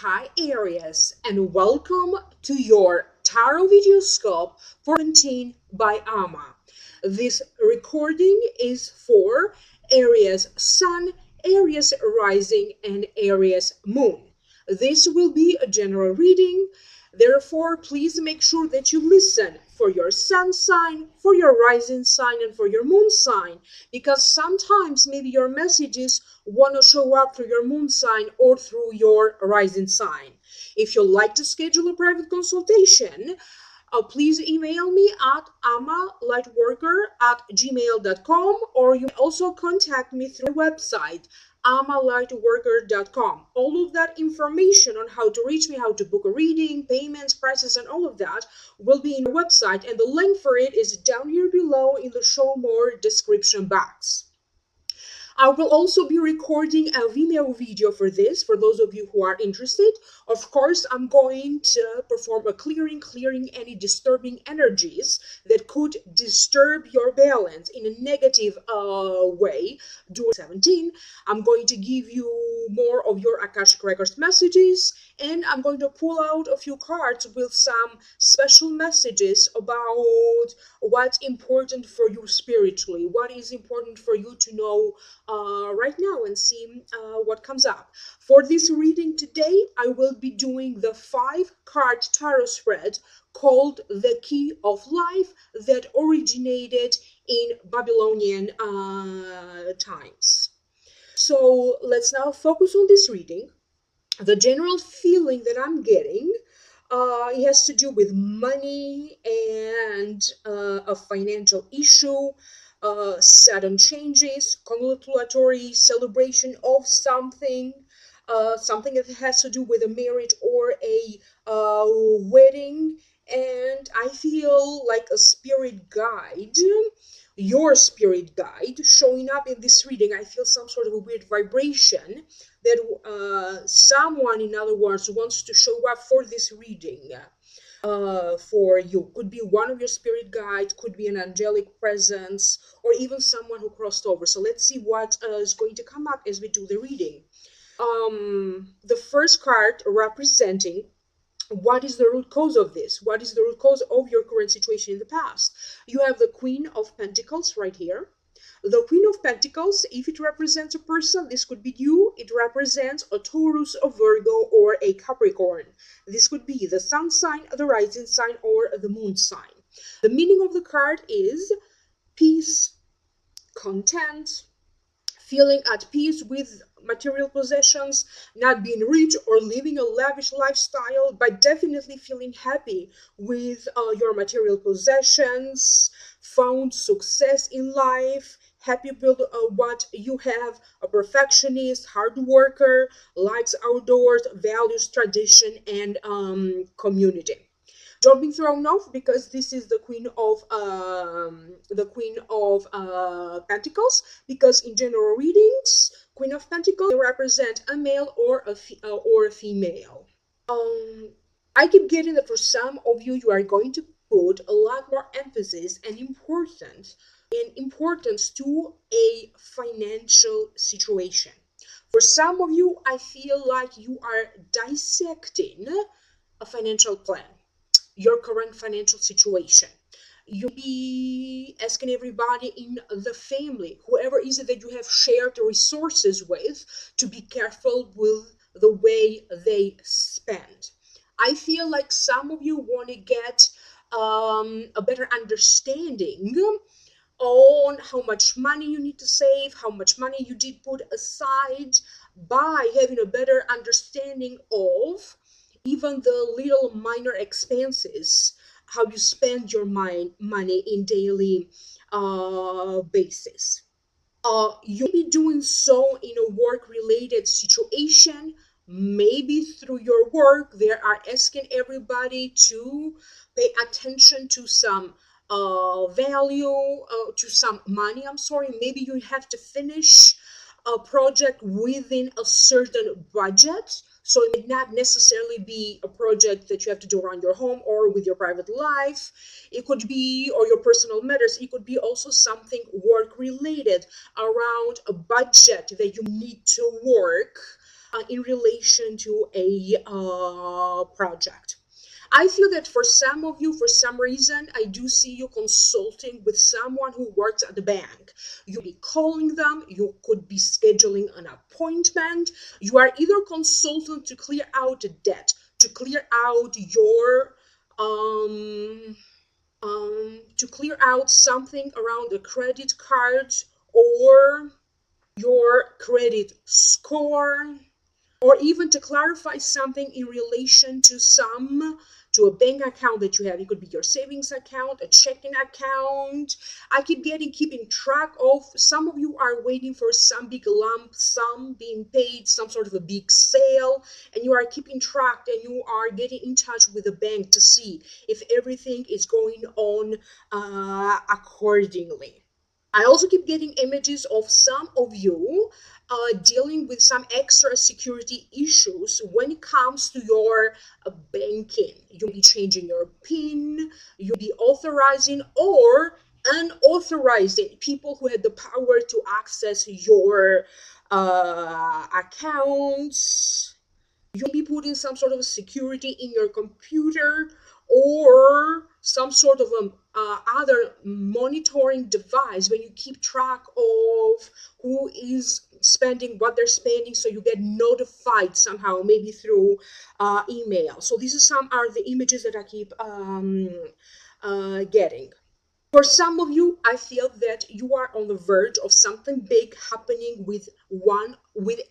Hi Aries, and welcome to your Tarot Videoscope for 17 by Ama. This recording is for Aries Sun, Aries Rising, and Aries Moon. This will be a general reading. Therefore, please make sure that you listen for your sun sign, for your rising sign, and for your moon sign, because sometimes maybe your messages want to show up through your moon sign or through your rising sign. If you'd like to schedule a private consultation, please email me at amalightworker@gmail.com, or you may also contact me through my website, amalightworker.com. All of that information on how to reach me, how to book a reading, payments, prices, and all of that will be in the website, and the link for it is down here below in the show more description box. I will also be recording a Vimeo video for this, for those of you who are interested. Of course, I'm going to perform a clearing any disturbing energies that could disturb your balance in a negative way during 17. I'm going to give you more of your Akashic Records messages, and I'm going to pull out a few cards with some special messages about what's important for you spiritually, what is important for you to know right now, and see what comes up. For this reading today, I will be doing the 5-card tarot spread called the Key of Life that originated in Babylonian times. So let's now focus on this reading. The general feeling that I'm getting, it has to do with money and a financial issue, sudden changes, congratulatory celebration of something, something that has to do with a marriage or a wedding. And I feel like a spirit guide, your spirit guide, showing up in this reading. I feel some sort of a weird vibration that someone, in other words, wants to show up for this reading for you. Could be one of your spirit guides, could be an angelic presence, or even someone who crossed over. So let's see what is going to come up as we do the reading. The first card representing what is the root cause of this? What is the root cause of your current situation in the past? You have the Queen of Pentacles right here. The Queen of Pentacles, if it represents a person, this could be you. It represents a Taurus, a Virgo, or a Capricorn. This could be the sun sign, the rising sign, or the moon sign. The meaning of the card is peace, content, feeling at peace with material possessions, not being rich or living a lavish lifestyle, but definitely feeling happy with your material possessions, found success in life, happy with what you have, a perfectionist, hard worker, likes outdoors, values tradition and community. Don't be thrown off, because this is the Queen of Pentacles. Because in general readings, Queen of Pentacles represent a male or a female. I keep getting that for some of you, you are going to put a lot more emphasis and importance to a financial situation. For some of you, I feel like you are dissecting a financial plan, your current financial situation. You'll be asking everybody in the family, whoever is it that you have shared resources with, to be careful with the way they spend. I feel like some of you want to get a better understanding on how much money you need to save, how much money you did put aside, by having a better understanding of even the little minor expenses, how you spend your money in daily basis. You may be doing so in a work-related situation. Maybe through your work, they are asking everybody to pay attention to some value, to some money. I'm sorry, maybe you have to finish a project within a certain budget. So it may not necessarily be a project that you have to do around your home or with your private life. It could be, or your personal matters. It could be also something work related around a budget that you need to work in relation to a project. I feel that for some of you, for some reason, I do see you consulting with someone who works at the bank. You'll be calling them, you could be scheduling an appointment. You are either consulting to clear out a debt, to clear out your to clear out something around a credit card or your credit score, or even to clarify something in relation to a bank account that you have. It could be your savings account, a checking account. I keeping track of. Some of you are waiting for some big lump sum being paid, some sort of a big sale, and you are keeping track and you are getting in touch with the bank to see if everything is going on accordingly. I also keep getting images of some of you dealing with some extra security issues when it comes to your banking. You'll be changing your PIN, you'll be authorizing or unauthorizing people who had the power to access your accounts. You may be putting some sort of security in your computer or some sort of other monitoring device when you keep track of who is spending, what they're spending, so you get notified somehow, maybe through email. So these are the images that I keep getting. For some of you, I feel that you are on the verge of something big happening with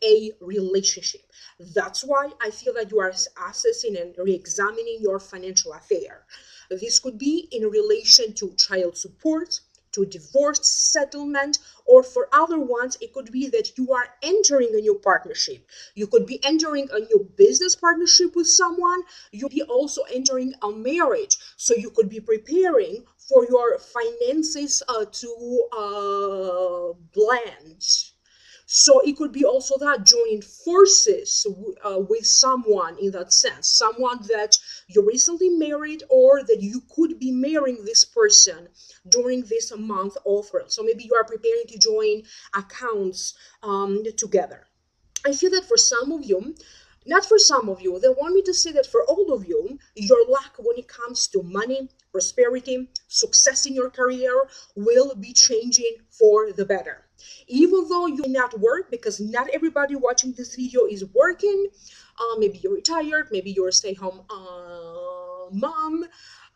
a relationship. That's why I feel that you are assessing and re-examining your financial affair. This could be in relation to child support, to divorce settlement, or for other ones, it could be that you are entering a new partnership. You could be entering a new business partnership with someone. You'll be also entering a marriage. So you could be preparing for your finances to blend. So it could be also that joining forces with someone in that sense, someone that you recently married or that you could be marrying this person during this month offer. So maybe you are preparing to join accounts together. I feel that for some of you, not for some of you, they want me to say that for all of you, your luck when it comes to money, prosperity, success in your career will be changing for the better. Even though you may not work, because not everybody watching this video is working, maybe you're retired, maybe you're a stay-home mom,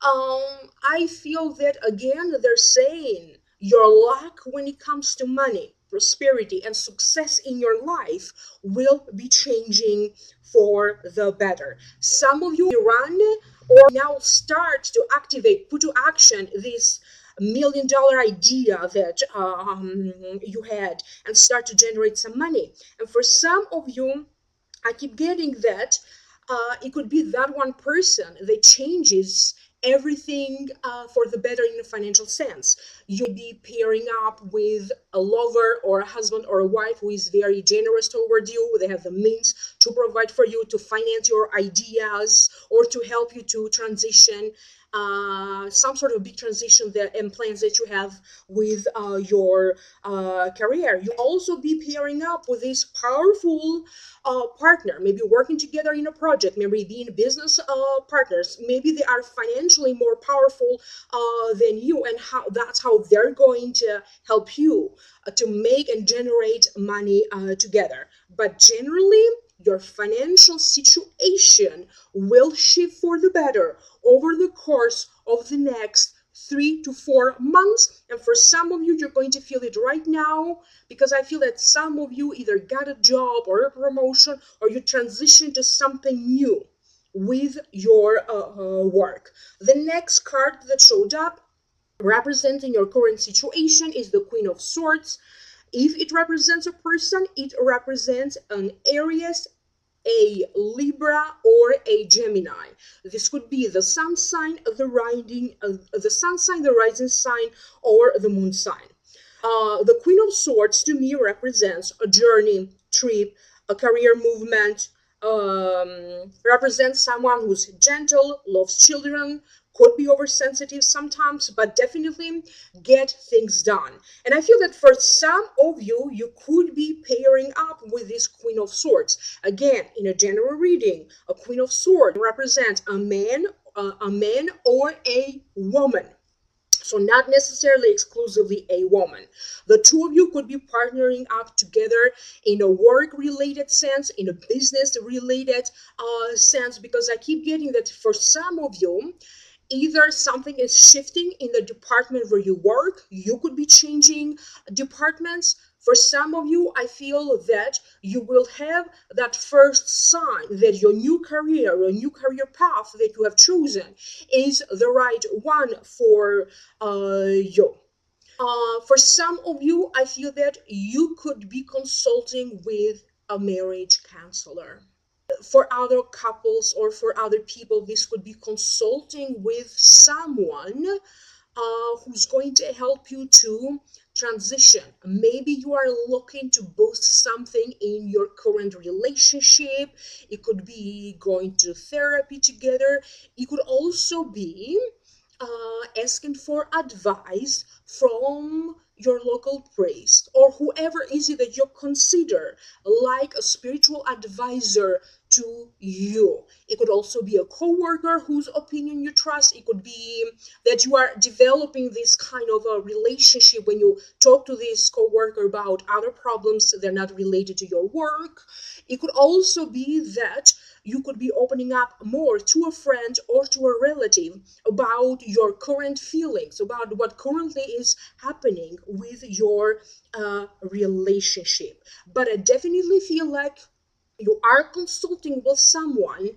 I feel that again, they're saying your luck when it comes to money, prosperity, and success in your life will be changing for the better. Some of you run or now start to activate, put to action this $1 million idea that you had and start to generate some money. And for some of you, I keep getting that it could be that one person that changes everything for the better in a financial sense. You'll be pairing up with a lover or a husband or a wife who is very generous toward you. They have the means to provide for you, to finance your ideas, or to help you to transition some sort of big transition that and plans that you have with your career. You also be pairing up with this powerful partner, maybe working together in a project, maybe being business partners. Maybe they are financially more powerful than you, and that's how they're going to help you to make and generate money together. But generally, your financial situation will shift for the better over the course of the next 3 to 4 months. And for some of you, you're going to feel it right now, because I feel that some of you either got a job or a promotion, or you transition to something new with your work. The next card that showed up representing your current situation is the Queen of Swords. If it represents a person, it represents an Aries, a Libra, or a Gemini. This could be the sun sign, the rising sign, or the moon sign. The Queen of Swords to me represents a journey, trip, a career movement, represents someone who's gentle, loves children, could be oversensitive sometimes, but definitely get things done. And I feel that for some of you, you could be pairing up with this Queen of Swords. Again, in a general reading, a Queen of Swords represents a man or a woman. So not necessarily exclusively a woman. The two of you could be partnering up together in a work-related sense, in a business-related sense, because I keep getting that for some of you, either something is shifting in the department where you work, you could be changing departments. For some of you, I feel that you will have that first sign that your new career or new career path that you have chosen is the right one for you. For some of you, I feel that you could be consulting with a marriage counselor. For other couples or for other people, this could be consulting with someone who's going to help you to transition. Maybe you are looking to boost something in your current relationship. It could be going to therapy together. It could also be asking for advice from your local priest or whoever is it that you consider like a spiritual advisor to you. It could also be a co-worker whose opinion you trust. It could be that you are developing this kind of a relationship when you talk to this co-worker about other problems that are not related to your work. It could also be that you could be opening up more to a friend or to a relative about your current feelings, about what currently is happening with your relationship. But I definitely feel like you are consulting with someone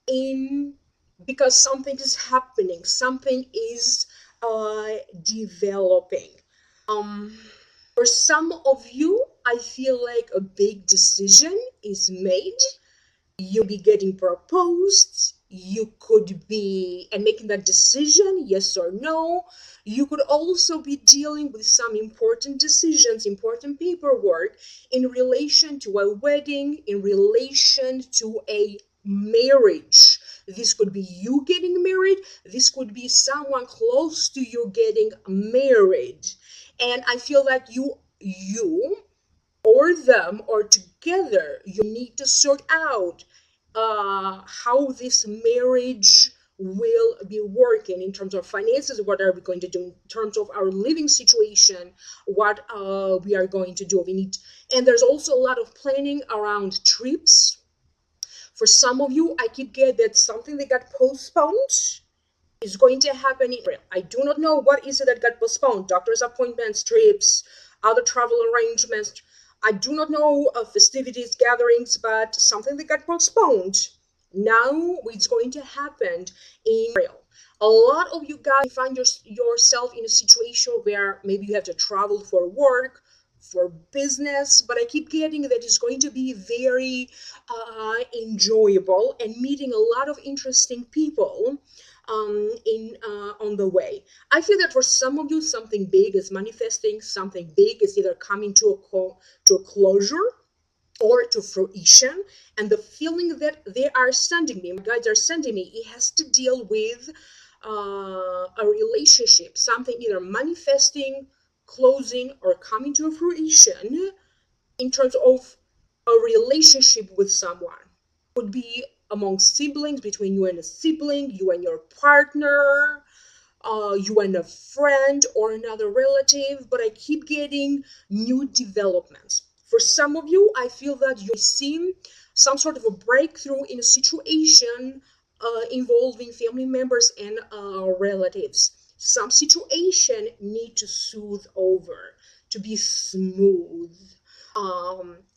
in because something is happening, something is developing. Um, for some of you, I feel like a big decision is made. You'll be getting proposed. You could be and making that decision, yes or no. You could also be dealing with some important decisions, important paperwork in relation to a wedding, in relation to a marriage. This could be you getting married. This could be someone close to you getting married. And I feel like you or them or together, you need to sort out how this marriage will be working in terms of finances. What are we going to do in terms of our living situation? What we are going to do? We need, and there's also a lot of planning around trips. For some of you, I keep getting that something that got postponed is going to happen in April. I do not know what is it that got postponed. Doctor's appointments, trips, other travel arrangements. I do not know of festivities, gatherings, but something that got postponed. Now it's going to happen in April. A lot of you guys find yourself in a situation where maybe you have to travel for work, for business, but I keep getting that it's going to be very enjoyable and meeting a lot of interesting people in on the way. I feel that for some of you, something big is manifesting. Something big is either coming to a closure or to fruition. And the feeling that they are sending me, my guides are sending me, it has to deal with a relationship, something either manifesting, closing, or coming to a fruition in terms of a relationship with someone. Could be among siblings, between you and a sibling, you and your partner, you and a friend or another relative, but I keep getting new developments. For some of you, I feel that you see some sort of a breakthrough in a situation involving family members and relatives. Some situation need to soothe over, to be smooth.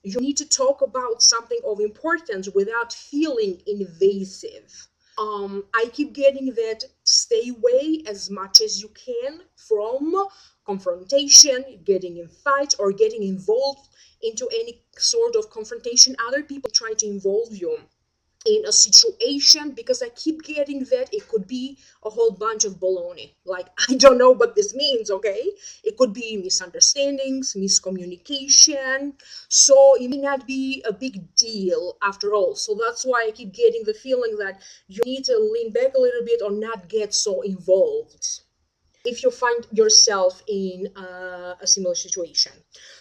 You need to talk about something of importance without feeling invasive. I keep getting that stay away as much as you can from confrontation, getting in fights, or getting involved into any sort of confrontation. Other people try to involve you. in a situation, because I keep getting that it could be a whole bunch of baloney. Like, I don't know what this means, okay? It could be misunderstandings, miscommunication. So it may not be a big deal after all. So that's why I keep getting the feeling that you need to lean back a little bit or not get so involved if you find yourself in a similar situation.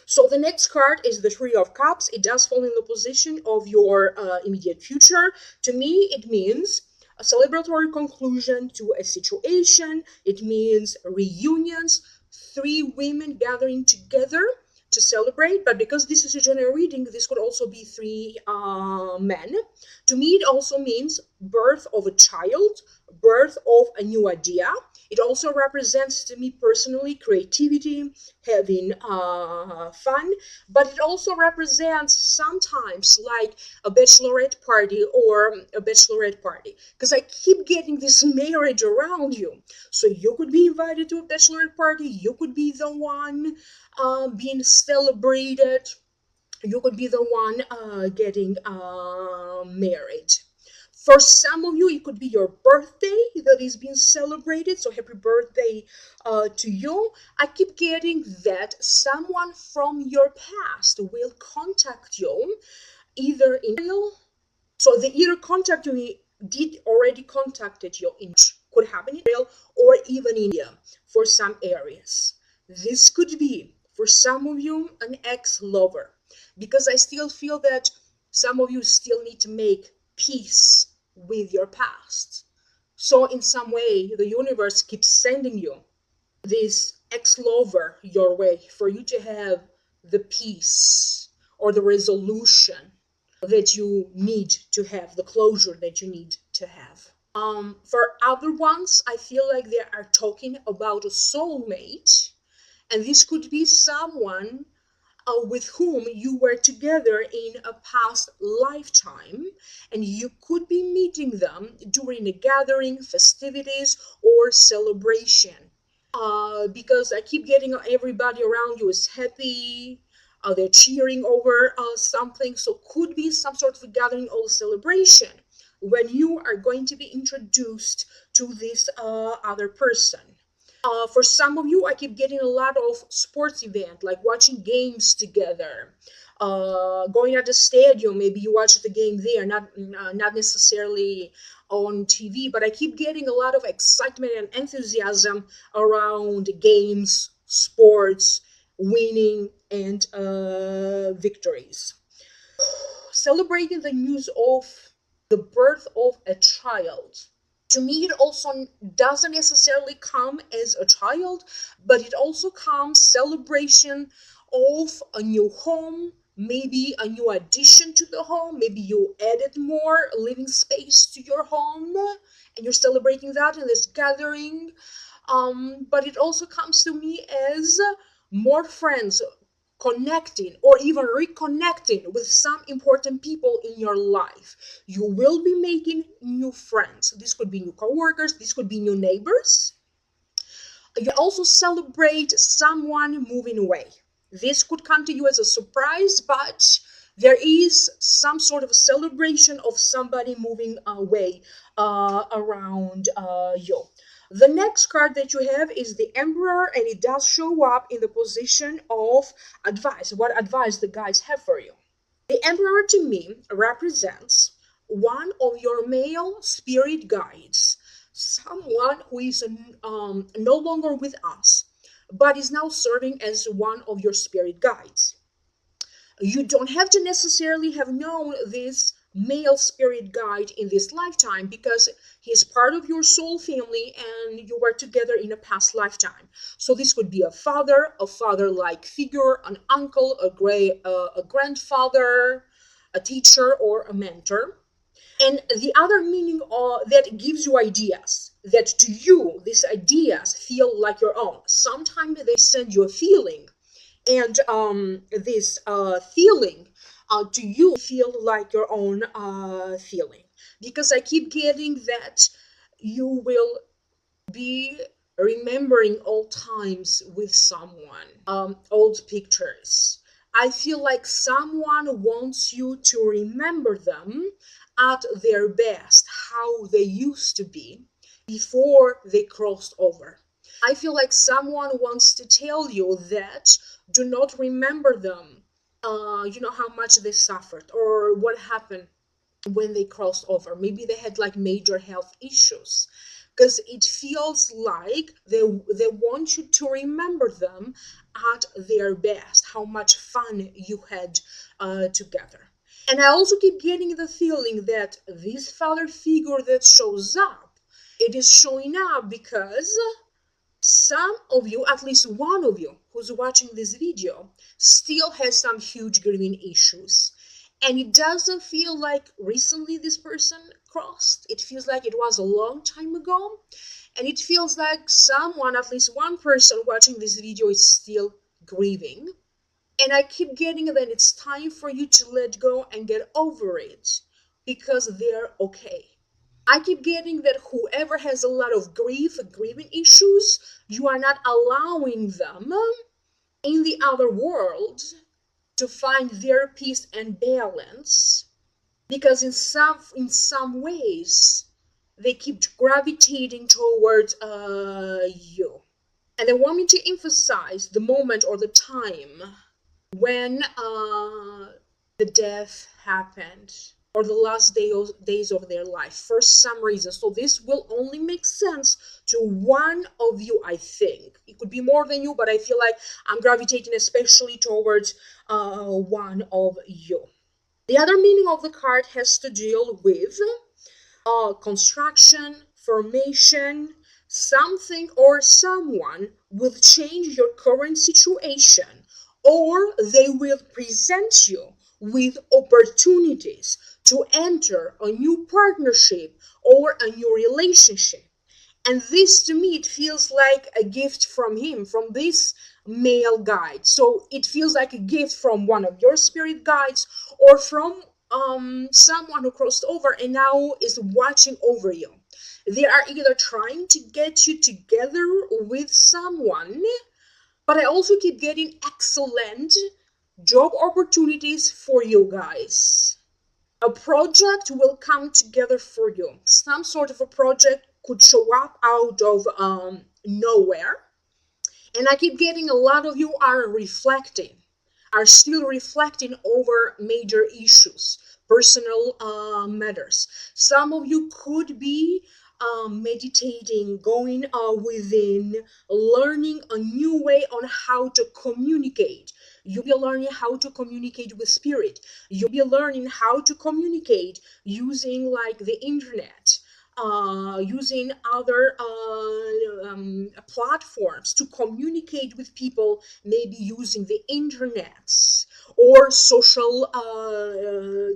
So the next card is the Three of Cups. It does fall in the position of your immediate future. To me, it means a celebratory conclusion to a situation. It means reunions, three women gathering together to celebrate. But because this is a general reading, this could also be three men. To me, it also means birth of a child, birth of a new idea. It also represents to me personally creativity, having fun, but it also represents sometimes like a bachelorette party or a bachelorette party, because I keep getting this marriage around you. So you could be invited to a bachelorette party, you could be the one being celebrated, you could be the one getting married. For some of you, it could be your birthday that is being celebrated. So happy birthday to you. I keep getting that someone from your past will contact you either in real, so they either contact you, did already contacted you in, could happen in real or even in India for some areas. This could be for some of you an ex-lover, because I still feel that some of you still need to make peace with your past. So in some way, the universe keeps sending you this ex-lover your way for you to have the peace or the resolution that you need to have, the closure that you need to have. For other ones, I feel like they are talking about a soulmate, and this could be someone with whom you were together in a past lifetime, and you could be meeting them during a gathering, festivities, or celebration. Because I keep getting everybody around you is happy. They're cheering over something, so could be some sort of a gathering or celebration when you are going to be introduced to this other person. For some of you, I keep getting a lot of sports event, like watching games together, going at the stadium. Maybe you watch the game there, not necessarily on TV, but I keep getting a lot of excitement and enthusiasm around games, sports, winning, and victories. Celebrating the news of the birth of a child. To me, it also doesn't necessarily come as a child, but it also comes celebration of a new home, maybe a new addition to the home, maybe you added more living space to your home and you're celebrating that in this gathering. But it also comes to me as more friends connecting or even reconnecting with some important people in your life. You will be making new friends. This could be new coworkers, this could be new neighbors. You also celebrate someone moving away. This could come to you as a surprise, but there is some sort of a celebration of somebody moving away around you. The next card that you have is the Emperor, and it does show up in the position of advice. What advice the guides have for you? The Emperor to me represents one of your male spirit guides, someone who is no longer with us, but is now serving as one of your spirit guides. You don't have to necessarily have known this male spirit guide in this lifetime, because he's part of your soul family and you were together in a past lifetime. So this could be a father-like figure, an uncle, a grandfather, a teacher, or a mentor. And the other meaning that gives you ideas, that to you these ideas feel like your own. Sometimes they send you a feeling, and this feeling to you feel like your own feeling, because I keep getting that you will be remembering old times with someone, old pictures. I feel like someone wants you to remember them at their best, how they used to be before they crossed over. I feel like someone wants to tell you that do not remember them. How much they suffered or what happened when they crossed over. Maybe they had like major health issues. Because it feels like they want you to remember them at their best, how much fun you had together. And I also keep getting the feeling that this father figure that shows up, it is showing up because some of you, at least one of you who's watching this video, still has some huge grieving issues. And it doesn't feel like recently this person crossed. It feels like it was a long time ago. And it feels like someone, at least one person watching this video, is still grieving. And I keep getting that it's time for you to let go and get over it because they're okay. I keep getting that whoever has a lot of grieving issues, you are not allowing them in the other world to find their peace and balance, because in some ways they keep gravitating towards you, and they want me to emphasize the moment or the time when the death happened or the last days of their life for some reason. So this will only make sense to one of you, I think. It could be more than you, but I feel like I'm gravitating especially towards one of you. The other meaning of the card has to deal with construction, formation. Something or someone will change your current situation, or they will present you with opportunities to enter a new partnership or a new relationship. And this to me, it feels like a gift from him, from this male guide. So it feels like a gift from one of your spirit guides or from someone who crossed over and now is watching over you. They are either trying to get you together with someone, but I also keep getting excellent job opportunities for you guys. A project will come together for you. Some sort of a project could show up out of nowhere. And I keep getting a lot of you are still reflecting over major issues, personal matters. Some of you could be meditating, going within, learning a new way on how to communicate. You'll be learning how to communicate with spirit. You'll be learning how to communicate using like the internet, using other platforms to communicate with people, maybe using the internet or social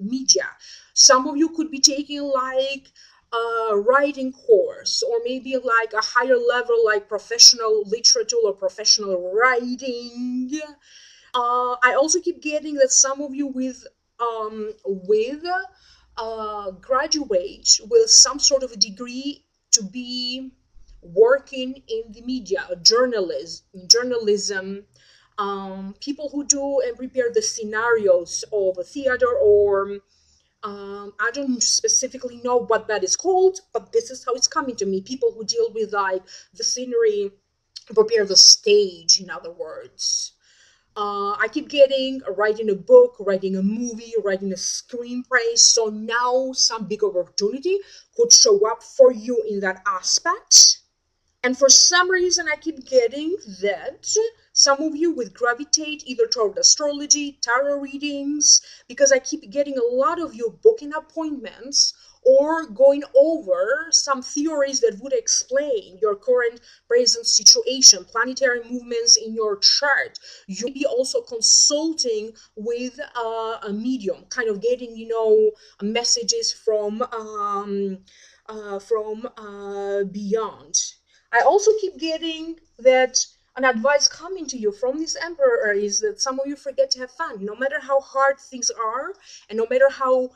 media. Some of you could be taking like a writing course or maybe like a higher level like professional literature or professional writing. I also keep getting that some of you with graduate with some sort of a degree to be working in the media, journalism, people who do and prepare the scenarios of a theater or I don't specifically know what that is called, but this is how it's coming to me. People who deal with like the scenery, prepare the stage, in other words. I keep getting writing a book, writing a movie, writing a screenplay. So now some big opportunity could show up for you in that aspect. And for some reason, I keep getting that some of you would gravitate either toward astrology, tarot readings, because I keep getting a lot of you booking appointments or going over some theories that would explain your current present situation, planetary movements in your chart. You'll be also consulting with a medium, kind of getting, messages from beyond. I also keep getting that an advice coming to you from this emperor is that some of you forget to have fun. No matter how hard things are, and no matter how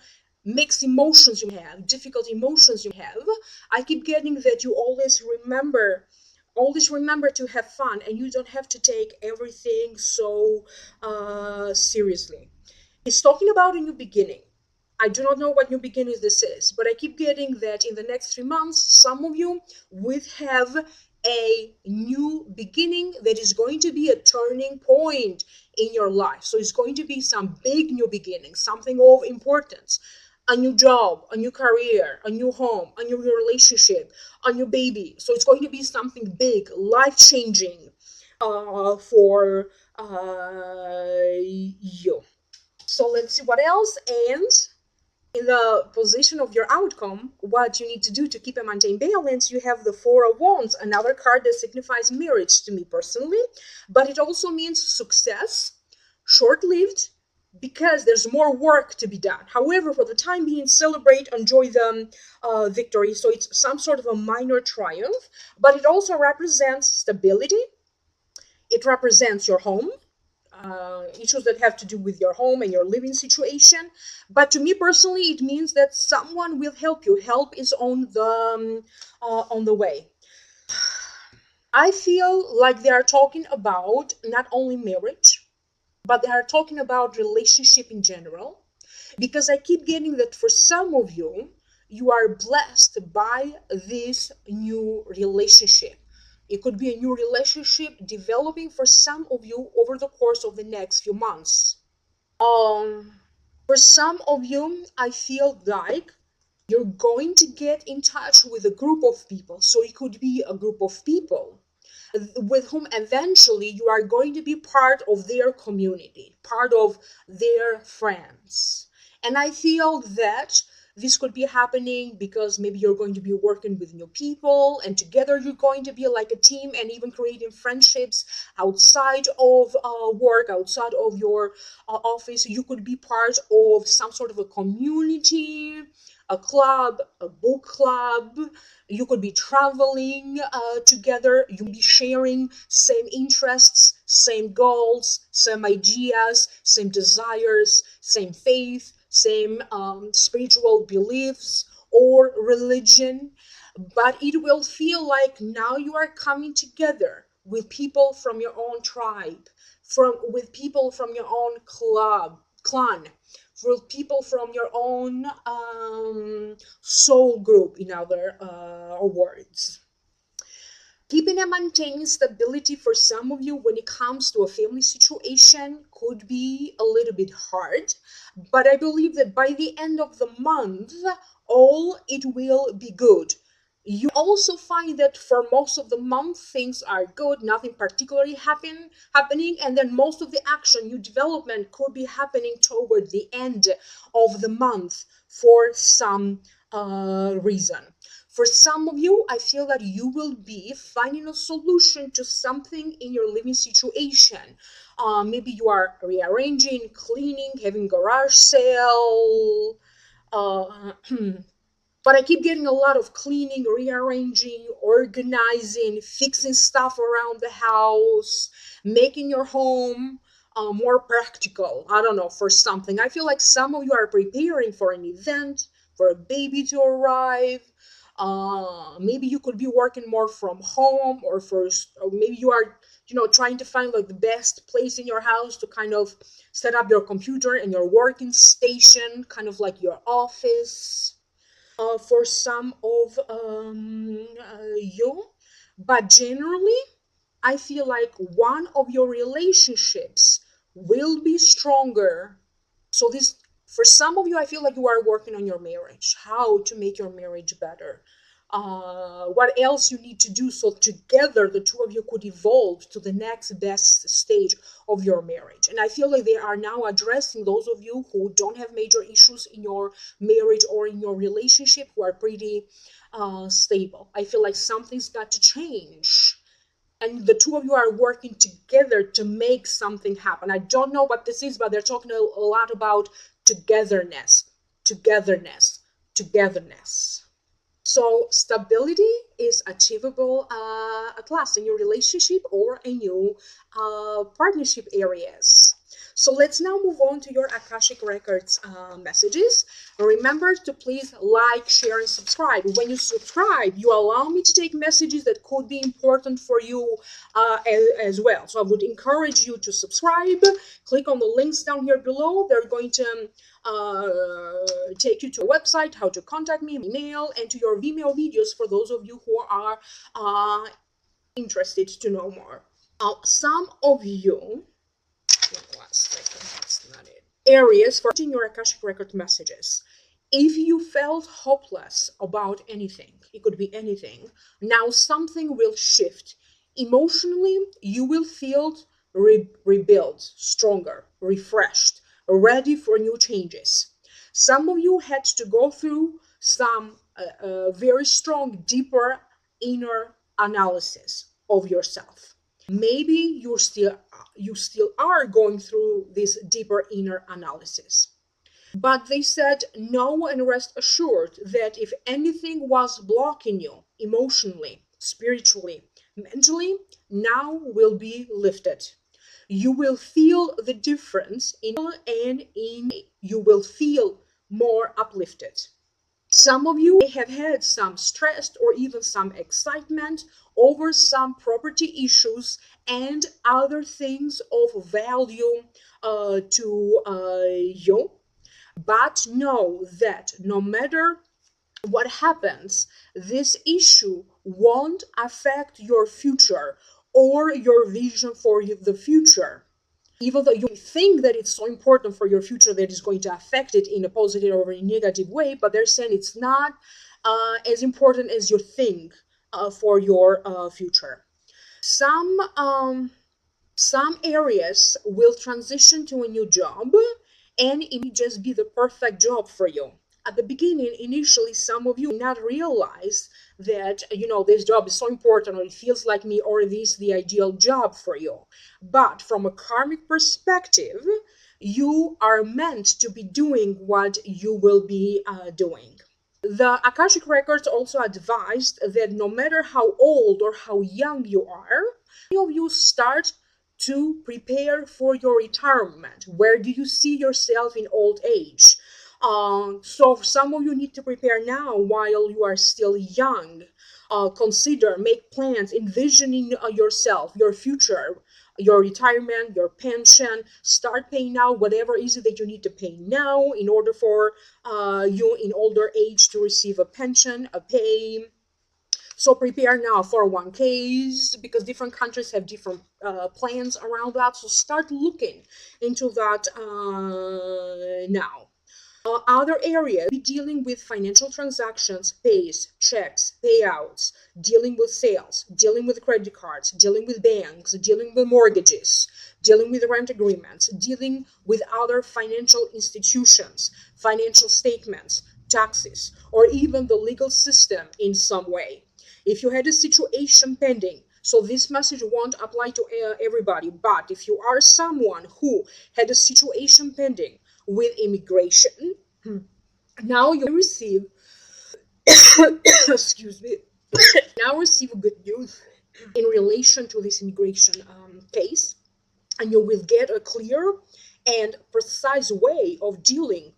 mixed emotions you have, difficult emotions you have, I keep getting that you always remember to have fun, and you don't have to take everything so seriously. He's talking about a new beginning. I do not know what new beginnings this is, but I keep getting that in the next 3 months, some of you will have a new beginning that is going to be a turning point in your life. So it's going to be some big new beginning, something of importance. A new job, a new career, a new home, a new relationship, a new baby. So it's going to be something big, life changing for you. So let's see what else. And in the position of your outcome, what you need to do to keep and maintain balance, you have the Four of Wands, another card that signifies marriage to me personally, but it also means success, short-lived, because there's more work to be done. However, for the time being, celebrate, enjoy the victory. So it's some sort of a minor triumph, but it also represents stability. It represents your home, issues that have to do with your home and your living situation. But to me personally, it means that someone will help you. Help is on the way. I feel like they are talking about not only marriage, but they are talking about relationship in general. Because I keep getting that for some of you, you are blessed by this new relationship. It could be a new relationship developing for some of you over the course of the next few months. Um, for some of you, I feel like you're going to get in touch with a group of people. So it could be a group of people with whom eventually you are going to be part of their community, part of their friends. And I feel that this could be happening because maybe you're going to be working with new people and together you're going to be like a team and even creating friendships outside of work, outside of your office. You could be part of some sort of a community, a club, a book club. You could be traveling together. You could be sharing same interests, same goals, same ideas, same desires, same faith, same spiritual beliefs or religion. But it will feel like now you are coming together with people from your own tribe, with people from your own clan, with people from your own soul group, in other words. Keeping and maintaining stability for some of you when it comes to a family situation could be a little bit hard, but I believe that by the end of the month, all it will be good. You also find that for most of the month things are good, nothing particularly happening, and then most of the action, new development could be happening toward the end of the month for some reason. For some of you, I feel that you will be finding a solution to something in your living situation. Maybe you are rearranging, cleaning, having garage sale. Uh, but I keep getting a lot of cleaning, rearranging, organizing, fixing stuff around the house, making your home more practical. I don't know, for something. I feel like some of you are preparing for an event, for a baby to arrive. Maybe you could be working more from home, or maybe you are, trying to find like the best place in your house to kind of set up your computer and your working station, kind of like your office for some of you. But generally, I feel like one of your relationships will be stronger. So this, for some of you, I feel like you are working on your marriage, how to make your marriage better, what else you need to do so together the two of you could evolve to the next best stage of your marriage. And I feel like they are now addressing those of you who don't have major issues in your marriage or in your relationship, who are pretty stable. I feel like something's got to change, and the two of you are working together to make something happen. I don't know what this is, but they're talking a lot about togetherness, togetherness, togetherness. So stability is achievable at last in your relationship or in your partnership areas. So let's now move on to your Akashic Records messages. Remember to please like, share, and subscribe. When you subscribe, you allow me to take messages that could be important for you as well. So I would encourage you to subscribe. Click on the links down here below. They're going to take you to a website, how to contact me, email, and to your Vimeo videos for those of you who are interested to know more. Some of you, one second, that's not it. Aries, for your Akashic Record messages. If you felt hopeless about anything, it could be anything, now something will shift. Emotionally, you will feel rebuilt, stronger, refreshed, ready for new changes. Some of you had to go through some very strong, deeper inner analysis of yourself. Maybe you still are going through this deeper inner analysis. But they said, know and rest assured that if anything was blocking you emotionally, spiritually, mentally, now will be lifted. You will feel the difference you will feel more uplifted. Some of you may have had some stress or even some excitement over some property issues and other things of value to you. But know that no matter what happens, this issue won't affect your future or your vision for the future. Even though you think that it's so important for your future that it's going to affect it in a positive or a negative way, but they're saying it's not as important as you think for your future. Some areas will transition to a new job and it may just be the perfect job for you. At the beginning, initially, some of you may not realize that, this job is so important or it feels like me or this is the ideal job for you. But from a karmic perspective, you are meant to be doing what you will be doing. The Akashic Records also advised that no matter how old or how young you are, many of you start to prepare for your retirement. Where do you see yourself in old age? So some of you need to prepare now while you are still young. Consider, make plans, envisioning yourself, your future, your retirement, your pension. Start paying now whatever is it that you need to pay now in order for you in older age to receive a pension, a pay. So prepare now for 1Ks because different countries have different plans around that. So start looking into that now. Other areas, be dealing with financial transactions, pays, checks, payouts, dealing with sales, dealing with credit cards, dealing with banks, dealing with mortgages, dealing with rent agreements, dealing with other financial institutions, financial statements, taxes, or even the legal system in some way. If you had a situation pending, so this message won't apply to everybody, but if you are someone who had a situation pending with immigration, now you receive, excuse me, now receive good news in relation to this immigration case, and you will get a clear and precise way of dealing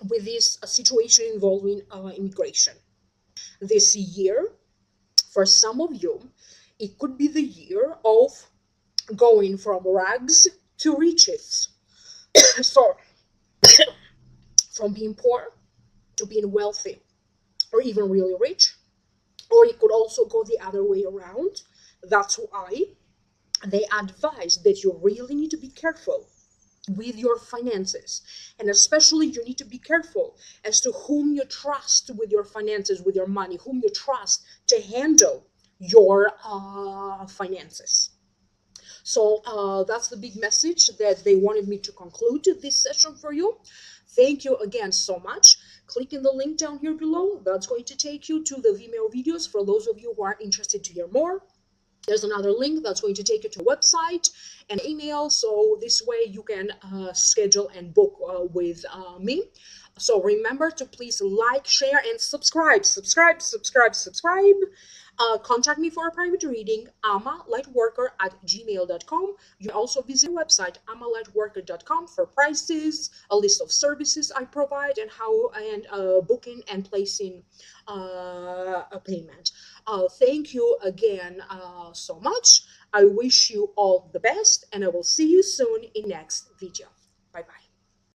with this situation involving immigration. This year, for some of you, it could be the year of going from rags to riches. So, from being poor to being wealthy or even really rich. Or it could also go the other way around. That's why they advise that you really need to be careful with your finances. And especially you need to be careful as to whom you trust with your finances, with your money, whom you trust to handle your finances. So that's the big message that they wanted me to conclude this session for you. Thank you again so much. Click in the link down here below. That's going to take you to the Vimeo videos for those of you who are interested to hear more. There's another link that's going to take you to a website and email, so this way you can schedule and book with me. So remember to please like, share, and subscribe. Contact me for a private reading, amalightworker@gmail.com. You can also visit my website, amalightworker.com, for prices, a list of services I provide, and how and booking and placing a payment. Thank you again so much. I wish you all the best, and I will see you soon in next video. Bye bye.